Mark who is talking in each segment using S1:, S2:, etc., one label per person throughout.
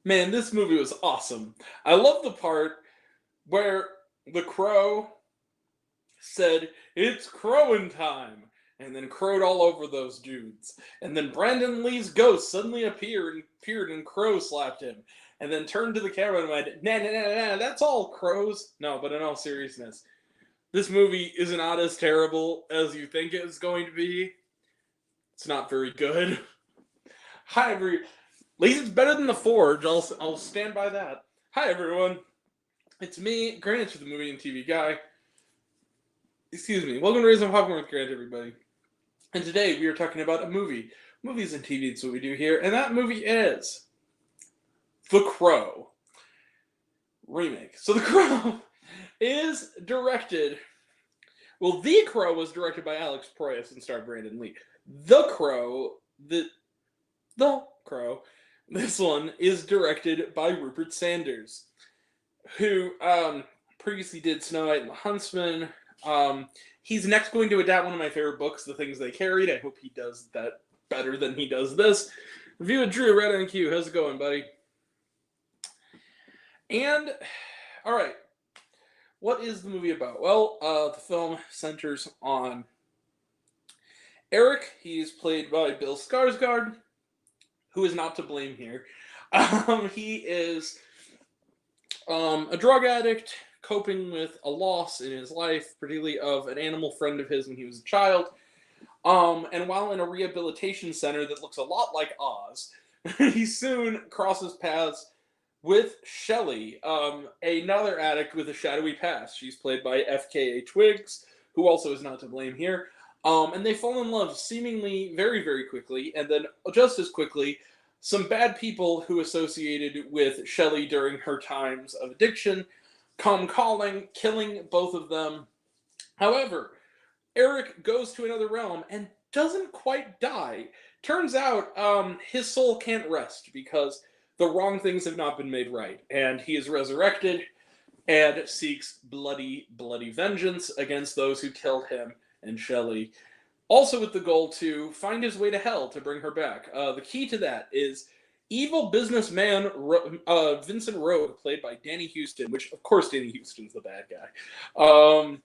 S1: Man, this movie was awesome. I love the part where the crow said, "It's crowing time," and then crowed all over those dudes. And then Brandon Lee's ghost suddenly appeared and crow slapped him. And then turned to the camera and went, "Nah, nah, nah, nah, that's all crows." No, but in all seriousness, this movie is not as terrible as you think it's going to be. It's not very good. Hi, everyone. At least it's better than The Forge. I'll stand by that. Hi, everyone. It's me, Grant, the movie and TV guy. Excuse me. Welcome to Raising Popcorn with Grant, everybody. And today we are talking about a movie. Movies and TV, that's what we do here. And that movie is The Crow remake. So The Crow is directed. Well, The Crow was directed by Alex Proyas and starred Brandon Lee. The Crow, this one is directed by Rupert Sanders, who previously did Snow White and the Huntsman. He's next going to adapt one of my favorite books, The Things They Carried. I hope he does that better than he does this. Review with Drew, right on cue. How's it going, buddy? And, all right. What is the movie about? Well, the film centers on Eric. He's played by Bill Skarsgård, who is not to blame here. He is a drug addict coping with a loss in his life, particularly of an animal friend of his when he was a child. And while in a rehabilitation center that looks a lot like Oz, he soon crosses paths with Shelley, another addict with a shadowy past. She's played by FKA Twigs, who also is not to blame here. And they fall in love seemingly very, very quickly, and then just as quickly, some bad people who associated with Shelley during her times of addiction come calling, killing both of them. However, Eric goes to another realm and doesn't quite die. Turns out his soul can't rest because the wrong things have not been made right, and he is resurrected and seeks bloody, bloody vengeance against those who killed him and Shelley, also with the goal to find his way to hell to bring her back. The key to that is evil businessman Vincent Rogue, played by Danny Houston, which of course Danny Houston's the bad guy.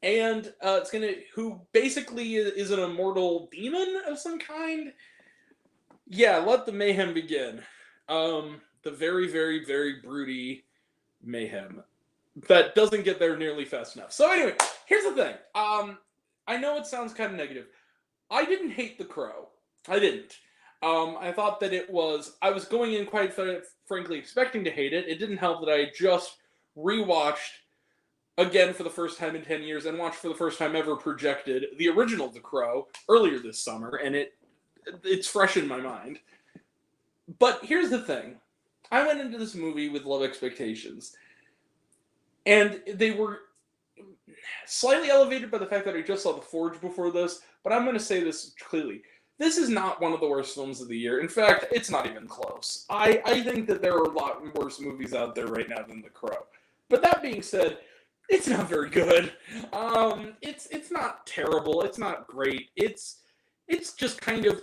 S1: And it's who basically is an immortal demon of some kind. Yeah, let the mayhem begin. The very, very, very broody mayhem that doesn't get there nearly fast enough. So anyway, here's the thing. I know it sounds kind of negative. I didn't hate The Crow. I didn't. I thought that I was going in quite frankly expecting to hate it. It didn't help that I just rewatched again for the first time in 10 years and watched for the first time ever projected the original The Crow earlier this summer, and it's fresh in my mind. But here's the thing. I went into this movie with low expectations, and they were slightly elevated by the fact that I just saw The Forge before this, but I'm going to say this clearly. This is not one of the worst films of the year. In fact, it's not even close. I think that there are a lot worse movies out there right now than The Crow. But that being said, it's not very good. It's not terrible. It's not great. It's just kind of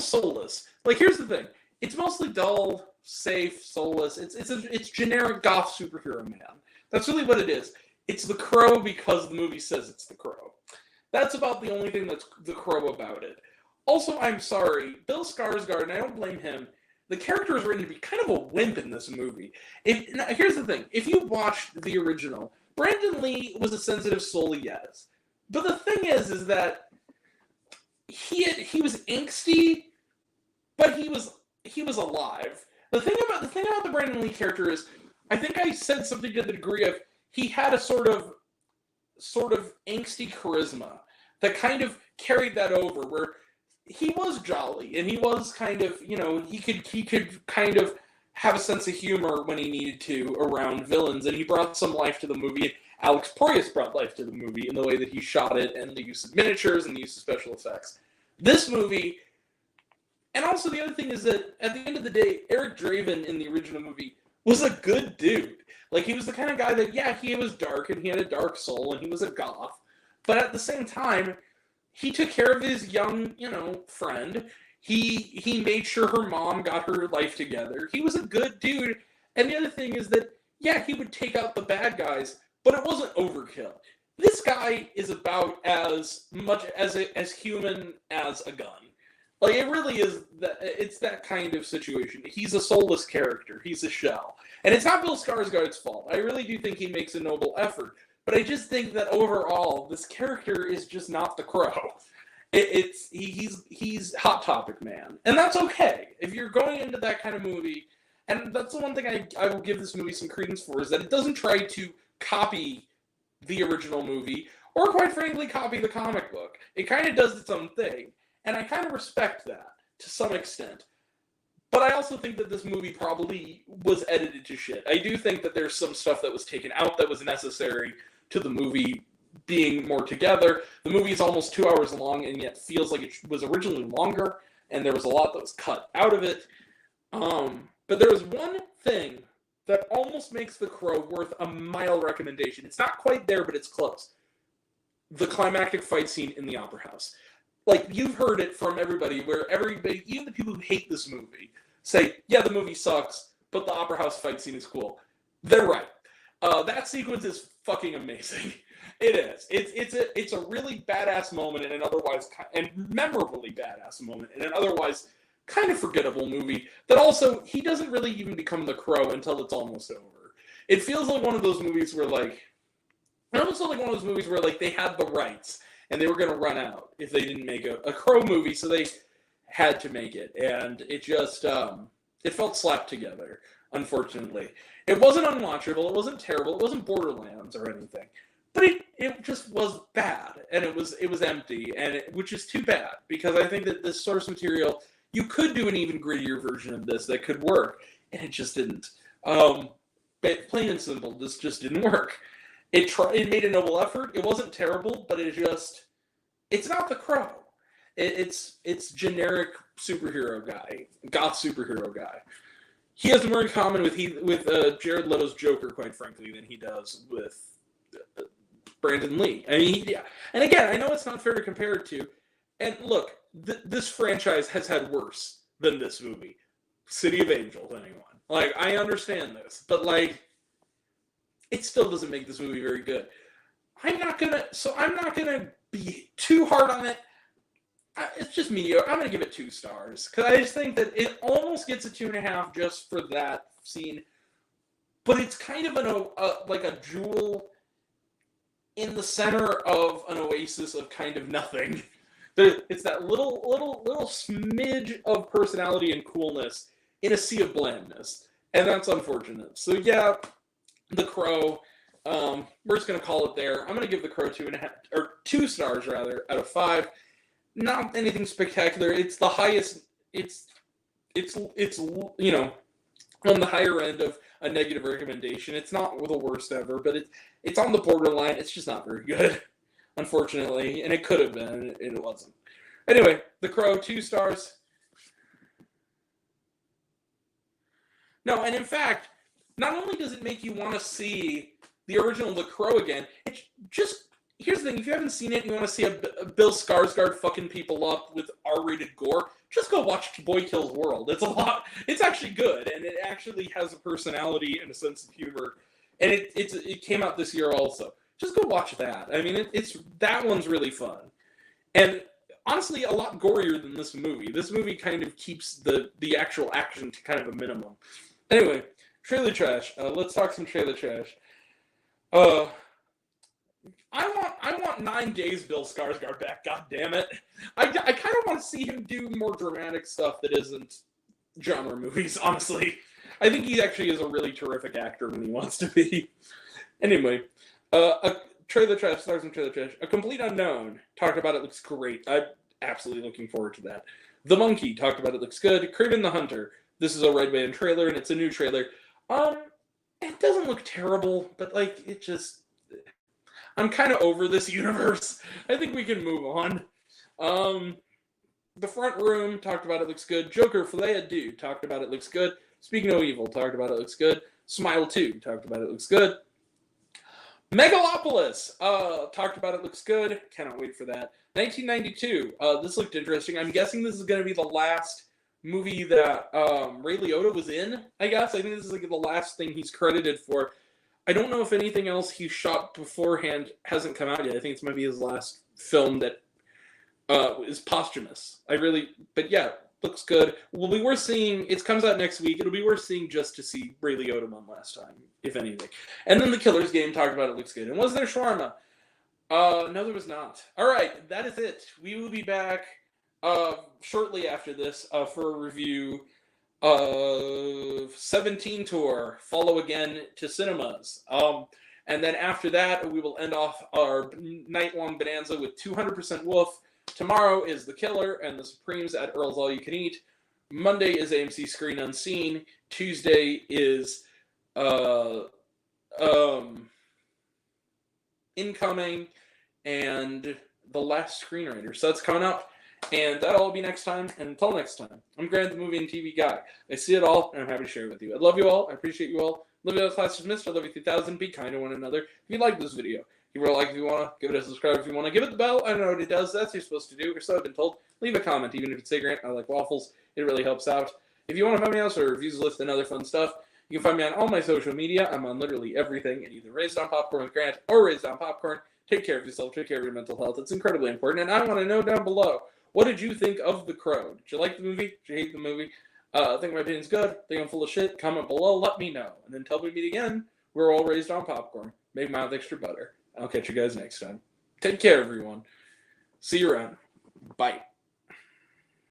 S1: soulless. Like, here's the thing. It's mostly dull, safe, soulless. It's generic goth superhero man. That's really what it is. It's The Crow because the movie says it's The Crow. That's about the only thing that's The Crow about it. Also, I'm sorry, Bill Skarsgård, and I don't blame him, the character is written to be kind of a wimp in this movie. Now, here's the thing. If you watched the original, Brandon Lee was a sensitive soul, yes. But the thing is that he was angsty, but he was alive. The thing about the Brandon Lee character is, I think I said something to the degree of he had a sort of angsty charisma that kind of carried that over, where he was jolly and he was kind of, he could kind of have a sense of humor when he needed to around villains, and he brought some life to the movie. Alex Proyas brought life to the movie in the way that he shot it and the use of miniatures and the use of special effects. This movie, and also the other thing is that at the end of the day, Eric Draven in the original movie was a good dude. Like, he was the kind of guy that, yeah, he was dark and he had a dark soul and he was a goth, but at the same time, he took care of his young, friend. He made sure her mom got her life together. He was a good dude. And the other thing is that, yeah, he would take out the bad guys, but it wasn't overkill. This guy is about as much as human as a gun. Like, it really is that. It's that kind of situation. He's a soulless character. He's a shell, and it's not Bill Skarsgård's fault. I really do think he makes a noble effort, but I just think that overall, this character is just not the Crow. He's Hot Topic man, and that's okay if you're going into that kind of movie. And that's the one thing I will give this movie some credence for, is that it doesn't try to copy the original movie, or quite frankly, copy the comic book. It kind of does its own thing, and I kind of respect that to some extent. But I also think that this movie probably was edited to shit. I do think that there's some stuff that was taken out that was necessary to the movie being more together. The movie is almost 2 hours long, and yet feels like it was originally longer, and there was a lot that was cut out of it. But there was one thing that almost makes The Crow worth a mild recommendation. It's not quite there, but it's close. The climactic fight scene in the Opera House. Like, you've heard it from everybody, where everybody, even the people who hate this movie, say, yeah, the movie sucks, but the Opera House fight scene is cool. They're right. That sequence is fucking amazing. It is. It's a really badass moment in an otherwise, and memorably badass moment in an otherwise kind of forgettable movie that also, he doesn't really even become the Crow until it's almost over. It feels like one of those movies where, like, it almost felt like one of those movies where, like, they had the rights and they were going to run out if they didn't make a Crow movie, so they had to make it. And it just, it felt slapped together, unfortunately. It wasn't unwatchable, it wasn't terrible, it wasn't Borderlands or anything. But it just was bad, and it was empty, and which is too bad, because I think that this source material, you could do an even grittier version of this that could work, and it just didn't. But plain and simple, this just didn't work. It made a noble effort. It wasn't terrible, but it's not the Crow. It's generic superhero guy, goth superhero guy. He has more in common with Jared Leto's Joker, quite frankly, than he does with Brandon Lee. I mean, yeah. And again, I know it's not fair to compare it to. And look, this franchise has had worse than this movie. City of Angels, anyone. Like, I understand this, but, like, it still doesn't make this movie very good. I'm not gonna be too hard on it. It's just mediocre. I'm gonna give it 2 stars, because I just think that it almost gets a 2.5 just for that scene. But it's kind of like a jewel in the center of an oasis of kind of nothing. It's that little smidge of personality and coolness in a sea of blandness, and that's unfortunate. So yeah, The Crow. We're just gonna call it there. I'm gonna give The Crow 2 stars rather out of 5. Not anything spectacular. It's the highest. It's you know, on the higher end of a negative recommendation. It's not the worst ever, but it's on the borderline. It's just not very good, unfortunately, and it could have been, and it wasn't. Anyway, The Crow, 2 stars. No, and in fact, not only does it make you want to see the original The Crow again, it's just, here's the thing, if you haven't seen it and you want to see a Bill Skarsgård fucking people up with R-rated gore, just go watch Boy Kills World. It's actually good, and it actually has a personality and a sense of humor, and it came out this year also. Just go watch that. I mean, that one's really fun. And honestly, a lot gorier than this movie. This movie kind of keeps the actual action to kind of a minimum. Anyway, trailer trash. Let's talk some trailer trash. I want 9 Days Bill Skarsgård back. God damn it! I kind of want to see him do more dramatic stuff that isn't genre movies. Honestly, I think he actually is a really terrific actor when he wants to be. Anyway, a trailer trash. Stars and trailer trash. A Complete Unknown talked about it. Looks great. I'm absolutely looking forward to that. The Monkey talked about it. Looks good. Kraven the Hunter. This is a Red Band trailer, and it's a new trailer. It doesn't look terrible, but like it just. I'm kind of over this universe. I think we can move on. The Front Room talked about it. Looks good. Joker Filet à Deux talked about it. Looks good. Speak No Evil talked about it. Looks good. Smile 2 talked about it. Looks good. Megalopolis. Talked about it. Looks good. Cannot wait for that. 1992. This looked interesting. I'm guessing this is going to be the last movie that Ray Liotta was in. I guess. I think this is like the last thing he's credited for. I don't know if anything else he shot beforehand hasn't come out yet. I think it's maybe his last film that is posthumous. But yeah, looks good. Will be worth seeing. It comes out next week. It'll be worth seeing just to see Ray Liotta one last time, if anything. And then the Killer's Game, talked about it, looks good. And was there shawarma? No, there was not. All right, that is it. We will be back shortly after this for a review of 17 Tour, Follow Again to Cinemas. And then after that, we will end off our night-long bonanza with 200% Wolf. Tomorrow is The Killer and The Supremes at Earl's All You Can Eat. Monday is AMC Screen Unseen. Tuesday is Incoming and The Last Screenwriter. So that's coming up. And that'll all be next time. And until next time, I'm Grant, the movie and TV guy. I see it all, and I'm happy to share it with you. I love you all. I appreciate you all. Love you all, class dismissed. I love you 3000. Be kind to one another. If you like this video, give it a like if you want to. Give it a subscribe if you want to. Give it the bell. I don't know what it does. That's what you're supposed to do, or so I've been told. Leave a comment, even if it's Hey Grant, I like waffles. It really helps out. If you want to find me else or reviews list and other fun stuff, you can find me on all my social media. I'm on literally everything, and either Raised on Popcorn with Grant or Raised on Popcorn. Take care of yourself. Take care of your mental health. It's incredibly important. And I want to know down below, what did you think of The Crow? Did you like the movie? Did you hate the movie? Think my opinion's good? Think I'm full of shit? Comment below. Let me know. And until we meet again, we're all raised on popcorn. Make mine with extra butter. I'll catch you guys next time. Take care, everyone. See you around. Bye.